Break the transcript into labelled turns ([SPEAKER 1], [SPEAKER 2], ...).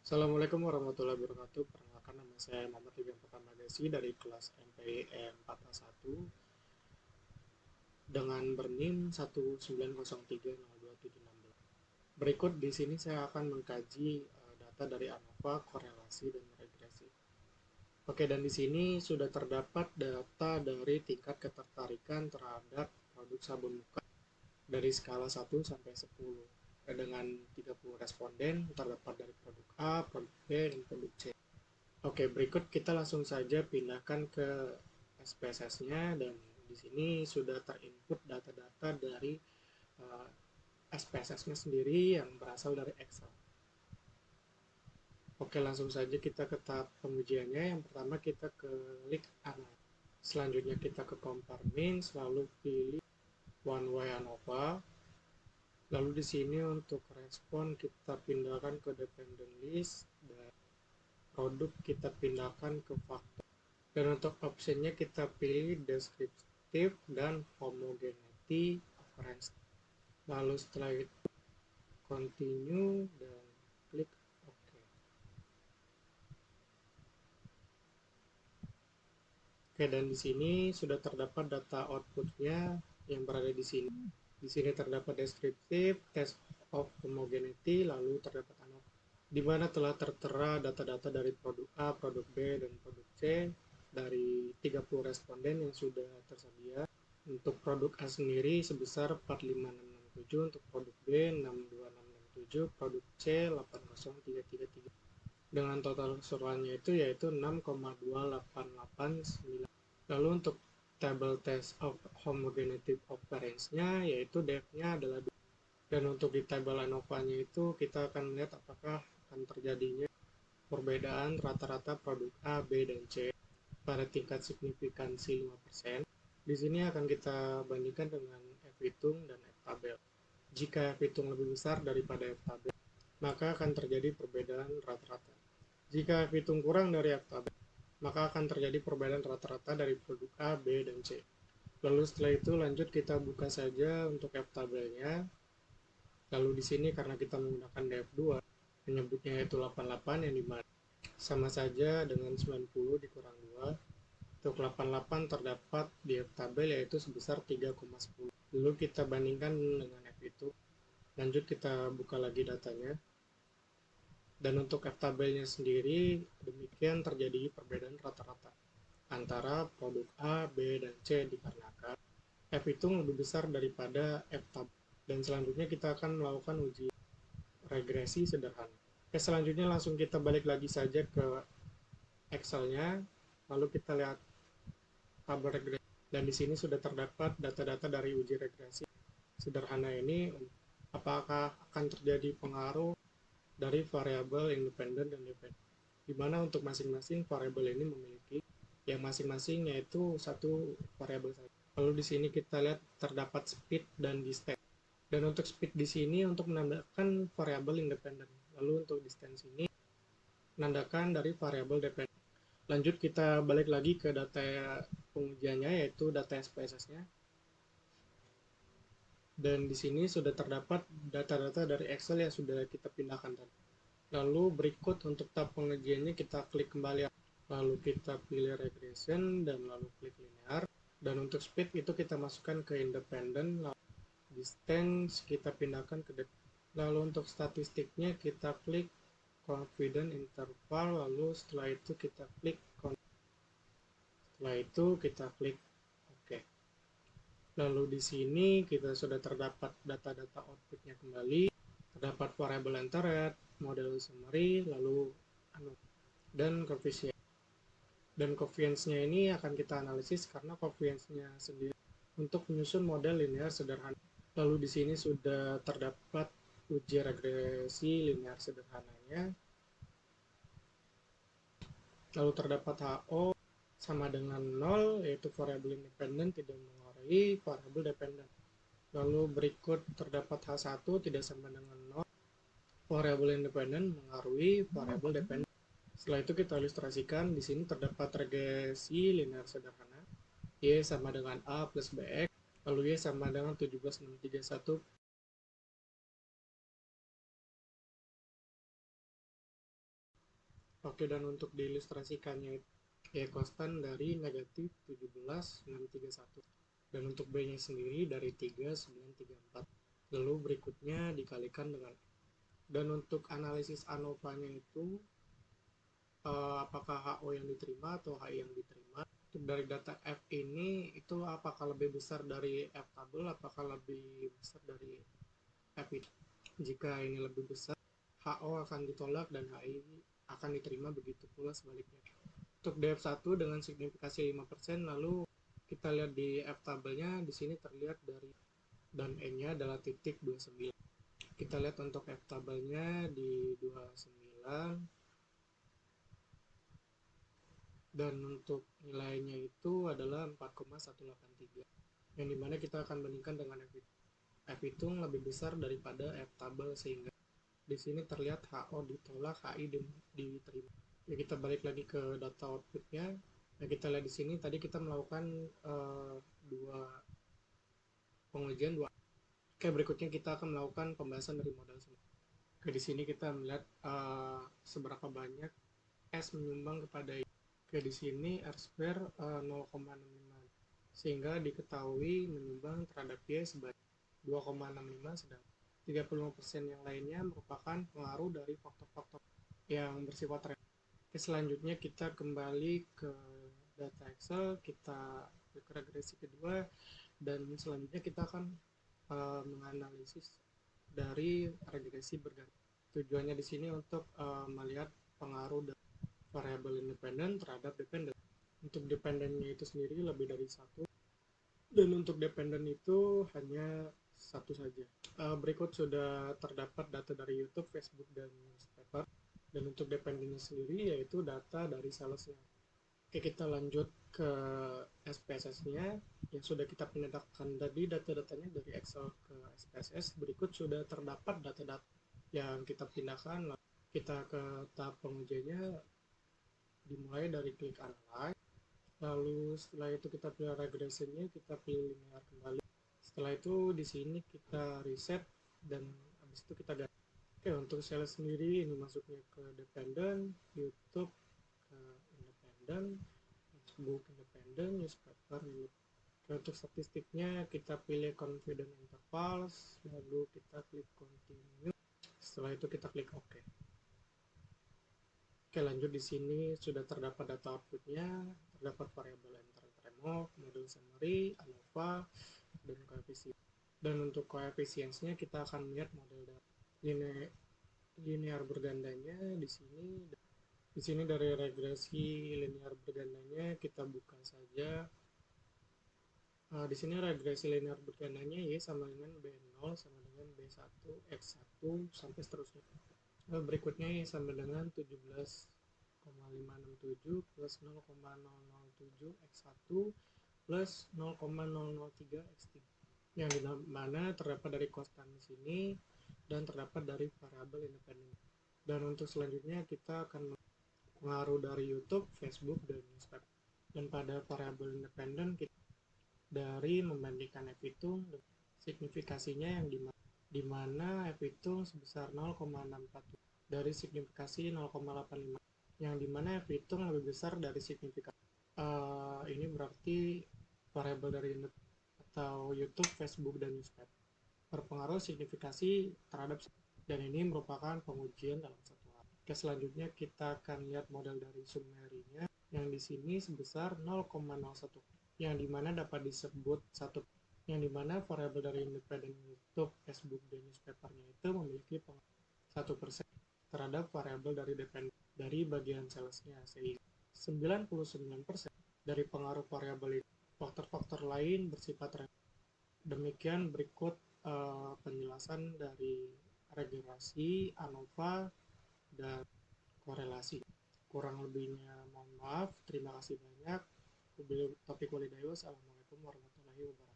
[SPEAKER 1] Assalamualaikum warahmatullahi wabarakatuh. Perkenalkan, nama saya Muhammad Livian Pramagasi dari kelas MPI 4A1 dengan bernim 190302716. Berikut di sini saya akan mengkaji data dari ANOVA, korelasi dan regresi. Oke, dan di sini sudah terdapat data dari tingkat ketertarikan terhadap produk sabun muka dari skala 1 sampai 10. Dengan 30 responden terdapat dari produk A, produk B, dan produk C. Oke, berikut kita langsung saja pindahkan ke SPSS-nya, dan di sini sudah terinput data-data dari SPSS-nya sendiri yang berasal dari Excel. Oke, langsung saja kita ke tahap pengujiannya. Yang pertama kita klik Analyze. Selanjutnya kita ke Compare Means, lalu pilih One Way ANOVA. Lalu di sini untuk respon kita pindahkan ke Dependent List, dan produk kita pindahkan ke faktor. Dan untuk optionnya kita pilih deskriptif dan homogeneity occurrence. Lalu setelah itu continue dan klik OK. Oke, dan di sini sudah terdapat data outputnya yang berada di sini. Di sini terdapat deskriptif, test of homogeneity, lalu terdapat ANOVA, di mana telah tertera data-data dari produk A, produk B, dan produk C dari 30 responden yang sudah tersedia. Untuk produk A sendiri sebesar 45667, untuk produk B 62667, produk C 80333. Dengan total keseluruhannya itu yaitu 6,2889. Lalu untuk table test of homogeneity occurrence-nya yaitu def-nya adalah 2. Dan untuk di table ANOVA-nya itu kita akan melihat apakah akan terjadinya perbedaan rata-rata produk A, B, dan C pada tingkat signifikansi 5%. Di sini akan kita bandingkan dengan F-hitung dan F-tabel. Jika F-hitung lebih besar daripada F-tabel, maka akan terjadi perbedaan rata-rata. Jika F-hitung kurang dari F-tabel, maka akan terjadi perbedaan rata-rata dari produk A, B, dan C. Lalu setelah itu lanjut kita buka saja untuk F-tabelnya. Lalu di sini karena kita menggunakan df2, menyebutnya yaitu 88, yang dimana sama saja dengan 90 dikurang 2. Untuk 88 terdapat di F-tabel yaitu sebesar 3,10. Lalu kita bandingkan dengan F itu. Lanjut kita buka lagi datanya. Dan untuk F-tabelnya sendiri, demikian terjadi perbedaan rata-rata antara produk A, B, dan C dikarenakan F itu lebih besar daripada F-tabel. Dan selanjutnya kita akan melakukan uji regresi sederhana. Oke, selanjutnya langsung kita balik lagi saja ke Excel-nya, lalu kita lihat tabel regresi. Dan di sini sudah terdapat data-data dari uji regresi sederhana ini, apakah akan terjadi pengaruh dari variabel independen dan dependen, di mana untuk masing-masing variabel ini memiliki yang masing-masing yaitu satu variabel saja. Lalu di sini kita lihat terdapat speed dan distance. Dan untuk speed di sini untuk menandakan variabel independen. Lalu untuk distance ini menandakan dari variabel dependen. Lanjut kita balik lagi ke data pengujiannya yaitu data SPSS-nya. Dan di sini sudah terdapat data-data dari Excel yang sudah kita pindahkan tadi. Lalu berikut untuk tahap pengujiannya kita klik kembali, lalu kita pilih regression dan lalu klik linear. Dan untuk speed itu kita masukkan ke independent, lalu distance kita pindahkan ke depth. Lalu untuk statistiknya kita klik confidence interval, lalu setelah itu kita klik OK. Lalu di sini kita sudah terdapat data-data outputnya kembali, terdapat variabel entered, model summary, lalu dan koefisien. Dan koefisiennya ini akan kita analisis karena koefisiennya sendiri untuk menyusun model linear sederhana. Lalu di sini sudah terdapat uji regresi linear sederhananya. Lalu terdapat HO sama dengan 0, yaitu variabel independen tidak mengaruhi variabel dependen. Lalu berikut terdapat H1 tidak sama dengan 0, variabel independen mengaruhi variabel dependen. Setelah itu kita ilustrasikan, di sini terdapat regresi linear sederhana. Y sama dengan A plus BX, lalu Y sama dengan 17,631 Oke, dan untuk diilustrasikannya ya konstan dari negatif 17,631. Dan untuk B-nya sendiri dari 3,934. Lalu berikutnya dikalikan dengan. Dan untuk analisis ANOVA-nya itu apakah HO yang diterima atau HI yang diterima. Untuk dari data F ini itu apakah lebih besar dari F tabel, apakah lebih besar dari F itu. Jika ini lebih besar, HO akan ditolak dan HI akan diterima, begitu pula sebaliknya. Untuk DF1 dengan signifikasi 5%, lalu kita lihat di F tabelnya, di sini terlihat dari dan N-nya adalah titik 29. Kita lihat untuk F tabelnya di 29, dan untuk nilainya itu adalah 4,183, yang dimana kita akan bandingkan dengan F hitung lebih besar daripada F tabel, sehingga di sini terlihat HO ditolak, HI diterima. Ya, kita balik lagi ke data outputnya. Nah, kita lihat di sini tadi kita melakukan dua pengujian, dua. Oke, berikutnya kita akan melakukan pembahasan dari modal semua. Oke, di sini kita melihat seberapa banyak S menyumbang kepada I. Oke, di sini R square 0,65, sehingga diketahui menyumbang terhadap Y sebanyak 2,65, sedang 35% yang lainnya merupakan pengaruh dari faktor-faktor yang bersifat random. Oke, selanjutnya kita kembali ke data Excel, kita ke regresi kedua, dan selanjutnya kita akan menganalisis dari regresi berganti. Tujuannya di sini untuk melihat pengaruh dari variabel independen terhadap dependen. Untuk dependennya itu sendiri lebih dari satu, dan untuk dependen itu hanya satu saja. Berikut sudah terdapat data dari YouTube, Facebook, dan newspaper. Dan untuk dependennya sendiri yaitu data dari salesnya. Oke, kita lanjut ke SPSS-nya yang sudah kita pindahkan tadi data-datanya dari Excel ke SPSS. Berikut sudah terdapat data-data yang kita pindahkan. Kita ke tahap pengujiannya, dimulai dari klik analyze. Lalu setelah itu kita pilih regresinya, kita pilih linear kembali. Setelah itu di sini kita reset, dan habis itu kita ganti. Oke, untuk sales sendiri ini masuknya ke dependent, YouTube ke independen, Facebook independen, newspaper independen. Untuk statistiknya kita pilih confidence intervals, lalu kita klik continue. Setelah itu kita klik OK. Oke, lanjut. Di sini sudah terdapat data outputnya, terdapat variabel enter remove, model summary, ANOVA, dan koefisien. Dan untuk koefisiennya kita akan melihat model dari linear bergandanya di sini. Di sini dari regresi linear bergandanya kita buka saja. Di sini regresi linear bergandanya Y sama dengan B0 sama dengan B1 X1 sampai seterusnya. Berikutnya Y sama dengan 17,567 plus 0,007 X1 plus 0,003 X3, yang dimana terdapat dari konstan di sini dan terdapat dari variabel independen. Dan untuk selanjutnya kita akan pengaruh dari YouTube, Facebook, dan newspaper. Dan pada variabel independen kita dari membandingkan F hitung signifikasinya yang dimana F hitung sebesar 0,641 dari signifikasi 0,85, yang dimana F hitung lebih besar dari signifikasi. Ini berarti variabel dari atau YouTube, Facebook, dan newspaper berpengaruh signifikasi terhadap, dan ini merupakan pengujian dalam satu hari. Oke, selanjutnya kita akan lihat model dari summary-nya yang di sini sebesar 0,01, yang dimana dapat disebut satu, yang dimana variabel dari independen YouTube, Facebook, dan newspapernya itu memiliki 1% terhadap variabel dari dependen dari bagian salesnya, sehingga 99% dari pengaruh variabel itu. Faktor-faktor lain bersifat random. Demikian berikut penjelasan dari regresi, ANOVA, dan korelasi. Kurang lebihnya mohon maaf. Terima kasih banyak. Wabillahi taufiq walhidayah. Assalamualaikum warahmatullahi wabarakatuh.